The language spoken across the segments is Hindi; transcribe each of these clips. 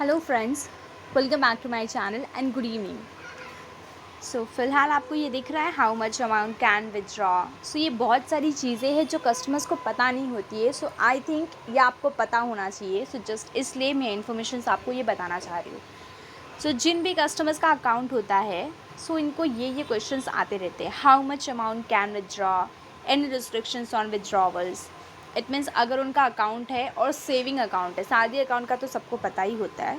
Hello friends, welcome back to my channel and good evening. So फिलहाल आपको ये दिख रहा है how much amount can withdraw. So ये बहुत सारी चीज़ें हैं जो कस्टमर्स को पता नहीं होती है। सो आई थिंक ये आपको पता होना चाहिए। सो जस्ट इसलिए मैं इन्फॉर्मेशन आपको ये बताना चाह रही हूँ। सो जिन भी कस्टमर्स का अकाउंट होता है, सो इनको ये क्वेश्चंस आते रहते हैं। How much amount can withdraw, any restrictions on withdrawals. It means अगर उनका अकाउंट है और सेविंग अकाउंट है, सैलरी अकाउंट का तो सबको पता ही होता है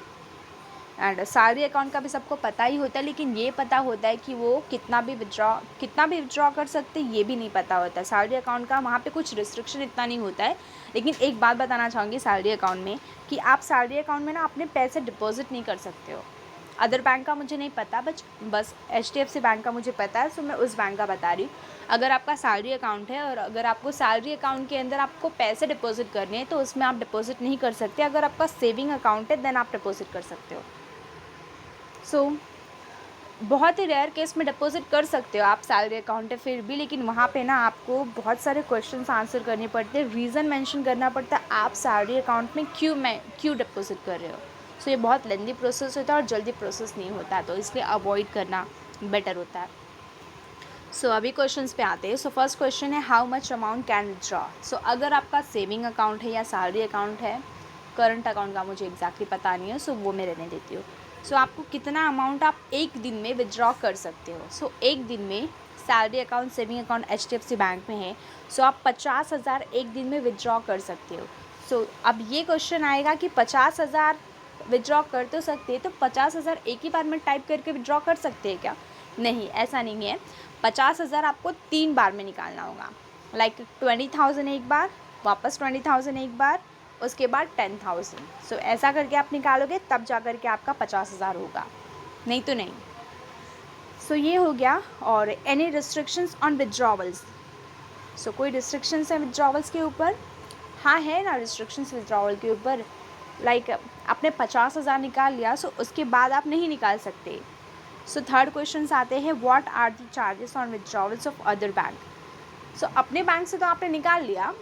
एंड सैलरी अकाउंट का भी सबको पता ही होता है, लेकिन ये पता होता है कि वो कितना भी विड्रॉ कर सकते हैं, ये भी नहीं पता होता है। सैलरी अकाउंट का वहाँ पे कुछ रिस्ट्रिक्शन इतना नहीं होता है। लेकिन एक बात बताना चाहूँगी सैलरी अकाउंट में, कि आप सैलरी अकाउंट में ना अपने पैसे डिपॉजिट नहीं कर सकते हो। अदर बैंक का मुझे नहीं पता, बस HDFC बैंक का मुझे पता है, सो मैं उस बैंक का बता रही हूँ। अगर आपका सैलरी अकाउंट है और अगर आपको सैलरी अकाउंट के अंदर आपको पैसे डिपॉजिट करने हैं, तो उसमें आप डिपॉजिट नहीं कर सकते। अगर आपका सेविंग अकाउंट है देन आप डिपॉजिट कर सकते हो। बहुत ही रेयर केस में डिपॉजिट कर सकते हो आप सैलरी अकाउंट है फिर भी, लेकिन वहाँ पे ना आपको बहुत सारे क्वेश्चंस आंसर करने पड़ते हैं, रीज़न मेंशन करना पड़ता है आप सैलरी अकाउंट में क्यों डिपॉजिट कर रहे हो। ये बहुत लेंदी प्रोसेस होता है और जल्दी प्रोसेस नहीं होता, तो इसलिए अवॉइड करना बेटर होता है। अभी क्वेश्चंस पे आते हैं। फर्स्ट क्वेश्चन है how much amount can withdraw. अगर आपका सेविंग अकाउंट है या सैलरी अकाउंट है, करंट अकाउंट का मुझे एग्जैक्टली पता नहीं है, वो मैं रहने देती हूँ। आपको कितना अमाउंट आप एक दिन में विड्रॉ कर सकते हो। एक दिन में salary account, saving account HDFC bank में है, आप 50,000 एक दिन में विड्रॉ कर सकते हो। अब ये क्वेश्चन आएगा कि 50,000 विड्रॉ कर तो सकते हैं, तो 50,000 एक ही बार में टाइप करके विड्रॉ कर सकते हैं क्या? नहीं, ऐसा नहीं है। 50,000 आपको 3 बार में निकालना होगा। लाइक 20,000 एक बार, वापस 20,000 एक बार, उसके बाद 10,000। ऐसा करके आप निकालोगे तब जा कर के आपका 50,000 होगा, नहीं तो नहीं। ये हो गया। और एनी रिस्ट्रिक्शंस ऑन विड्रॉवल्स। कोई रिस्ट्रिक्शंस है विड्रॉवल्स के ऊपर? हाँ, है ना रिस्ट्रिक्शंस विड्रॉवल के ऊपर। लाइक आपने 50,000 निकाल लिया, उसके बाद आप नहीं निकाल सकते। थर्ड क्वेश्चन आते हैं, what are the charges on withdrawals of other bank. अपने बैंक से तो आपने निकाल लिया,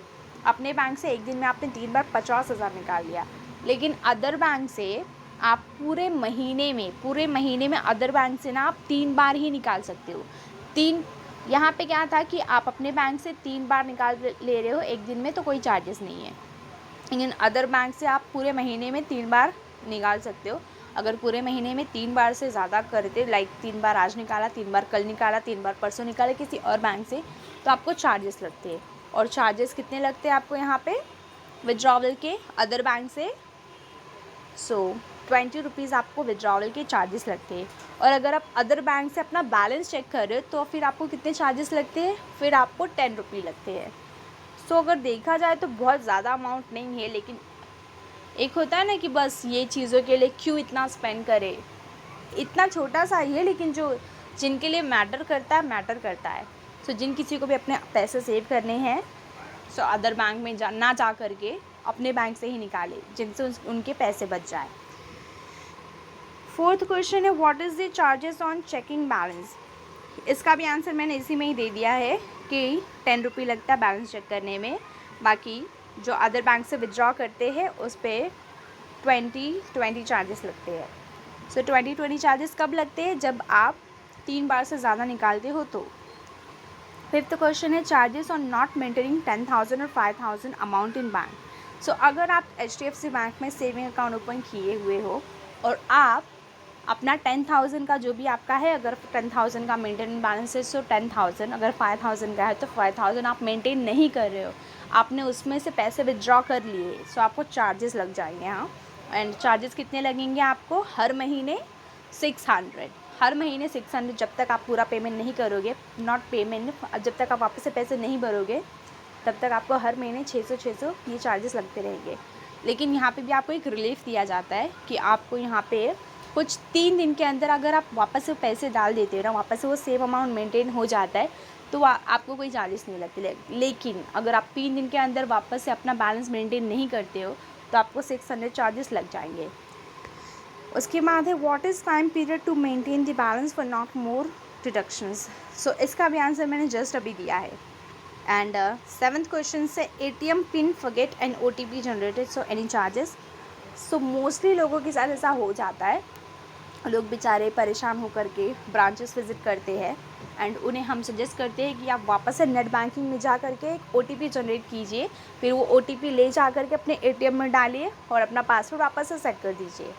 अपने बैंक से एक दिन में आपने 3 बार 50,000 निकाल लिया, लेकिन अदर बैंक से आप पूरे महीने में अदर बैंक से ना आप 3 बार ही निकाल सकते हो। यहाँ पे क्या था कि आप अपने बैंक से 3 बार निकाल ले रहे हो एक दिन में, तो कोई चार्जेस नहीं है। लेकिन अदर बैंक से आप पूरे महीने में 3 बार निकाल सकते हो। अगर पूरे महीने में 3 बार से ज़्यादा करते, लाइक 3 बार आज निकाला, 3 बार कल निकाला, 3 बार परसों निकाला किसी और बैंक से, तो आपको चार्जेस लगते हैं। और चार्जेस कितने लगते हैं आपको यहाँ पे विड्रॉवल के अदर बैंक से? 20 रुपीज़ आपको विड्रॉवल के चार्जेस लगते हैं। और अगर आप अदर बैंक से अपना बैलेंस चेक कर रहे हो, तो फिर आपको कितने चार्जेस लगते हैं? फिर आपको 10 रुपये लगते हैं। अगर देखा जाए तो बहुत ज़्यादा अमाउंट नहीं है, लेकिन एक होता है ना कि बस ये चीज़ों के लिए क्यों इतना स्पेंड करे, इतना छोटा सा ही है, लेकिन जिनके लिए मैटर करता है। जिन किसी को भी अपने पैसे सेव करने हैं, अदर बैंक में ना जा करके अपने बैंक से ही निकाले, जिनसे उनके पैसे बच जाए। फोर्थ क्वेश्चन है, what is the charges on checking balance. इसका भी आंसर मैंने इसी में ही दे दिया है कि 10 रुपये लगता है बैलेंस चेक करने में। बाकी जो अदर बैंक से विड्रॉ करते हैं उस पर 20 चार्जेस लगते हैं। 20 चार्जेस कब लगते हैं? जब आप 3 बार से ज़्यादा निकालते हो तो। फिफ्थ क्वेश्चन है, चार्जेस ऑन नॉट मेंटेनिंग 10,000 और 5,000 अमाउंट इन बैंक। अगर आप HDFC बैंक में सेविंग अकाउंट ओपन किए हुए हो और आप अपना 10,000 का जो भी आपका है, अगर 10,000 का मेंटेन बैलेंस है 10,000, अगर 5,000 का है तो 5,000 आप मेंटेन नहीं कर रहे हो, आपने उसमें से पैसे विड्रॉ कर लिए, आपको चार्जेस लग जाएंगे। हाँ, एंड चार्जेस कितने लगेंगे आपको? हर महीने 600, हर महीने 600, जब तक आप पूरा पेमेंट नहीं करोगे, जब तक आप वापस से पैसे नहीं भरोगे तब तक आपको हर महीने 600 ये चार्जेस लगते रहेंगे। लेकिन यहाँ पे भी आपको एक रिलीफ दिया जाता है कि आपको यहाँ पे कुछ 3 दिन के अंदर अगर आप वापस से पैसे डाल देते हो ना, वापस से वो सेम अमाउंट मेंटेन हो जाता है, तो आपको कोई चार्जेस नहीं लगते। लेकिन अगर आप 3 दिन के अंदर वापस से अपना बैलेंस मेंटेन नहीं करते हो तो आपको 600 चार्जेस लग जाएंगे। उसके बाद है, what is time period to maintain the balance for not more deductions. इसका भी आंसर मैंने जस्ट अभी दिया है। एंड 7th क्वेश्चन से, ATM PIN forget and OTP generated, any charges. So mostly लोगों के साथ ऐसा हो जाता है, लोग बेचारे परेशान होकर के ब्रांचेस विज़िट करते हैं एंड उन्हें हम सजेस्ट करते हैं कि आप वापस से नेट बैंकिंग में जा करके एक OTP जनरेट कीजिए, फिर वो OTP ले जा करके अपने ATM में डालिए और अपना पासवर्ड वापस से सेट कर दीजिए।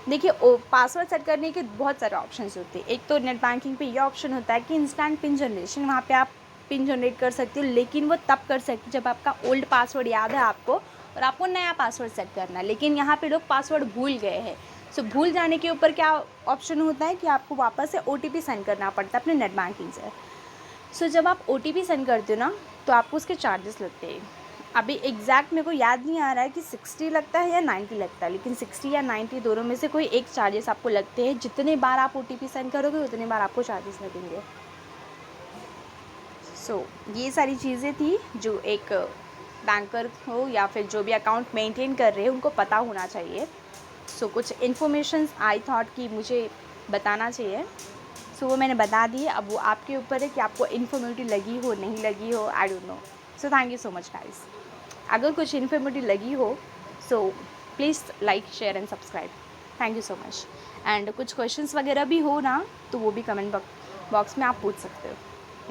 देखिए, पासवर्ड सेट करने के बहुत सारे ऑप्शंस होते हैं। एक तो नेट बैंकिंग पे ये ऑप्शन होता है कि इंस्टेंट पिन जनरेशन, वहाँ पे आप पिन जनरेट कर सकते हो, लेकिन वो तब कर सकते जब आपका ओल्ड पासवर्ड याद है आपको और आपको नया पासवर्ड सेट करना है। लेकिन यहाँ पे लोग पासवर्ड भूल गए हैं। सो भूल जाने के ऊपर क्या ऑप्शन होता है कि आपको वापस से OTP सेंड करना पड़ता है अपने नेट बैंकिंग से। सो जब आप OTP सेंड करते हो ना, तो आपको उसके चार्जेस लगते हैं। अभी एग्जैक्ट मेरे को याद नहीं आ रहा है कि 60 लगता है या 90 लगता है, लेकिन 60 या 90 दोनों में से कोई एक चार्जेस आपको लगते हैं। जितने बार आप OTP सेंड करोगे उतने बार आपको चार्जेस लगेंगे। सो ये सारी चीज़ें थी जो एक बैंकर हो या फिर जो भी अकाउंट मेंटेन कर रहे हैं उनको पता होना चाहिए। सो कुछ इन्फॉर्मेशंस आई थॉट कि मुझे बताना चाहिए। सो वो मैंने बता दी है। अब वो आपके ऊपर है कि आपको इन्फॉर्मेटिव लगी हो नहीं लगी हो, I don't know. So thank you so much guys. अगर कुछ इन्फॉर्मेटिव लगी हो so please like share and subscribe. Thank you so much. And कुछ क्वेश्चंस वगैरह भी हो ना तो वो भी कमेंट बॉक्स में आप पूछ सकते हो।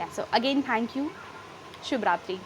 या सो अगेन थैंक यू। शुभ रात्रि।